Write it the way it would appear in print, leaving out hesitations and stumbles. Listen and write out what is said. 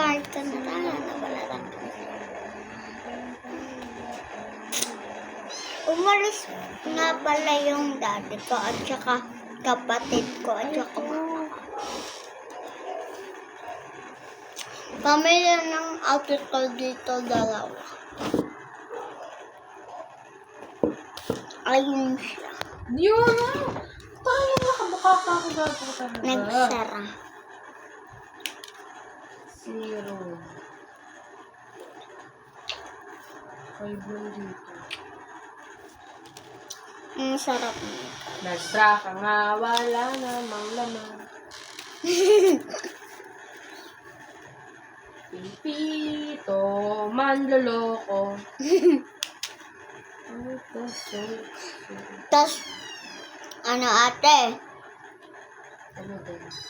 Mag-part ka na tayo. Nabalatan ka. Umalis nga pala yung daddy ko at saka kapatid ko at saka mama ko. Kami lang ng outfit ko dito dalawa. Ayun siya. Yun! Tayo nakabaka pa ako gato talaga. Nagsara. 0. 5 lang dito. Ang sarap nito. Nagsra ka nga, wala namang laman. Pipito, manloloko. Tapos, ano ate? Ano din?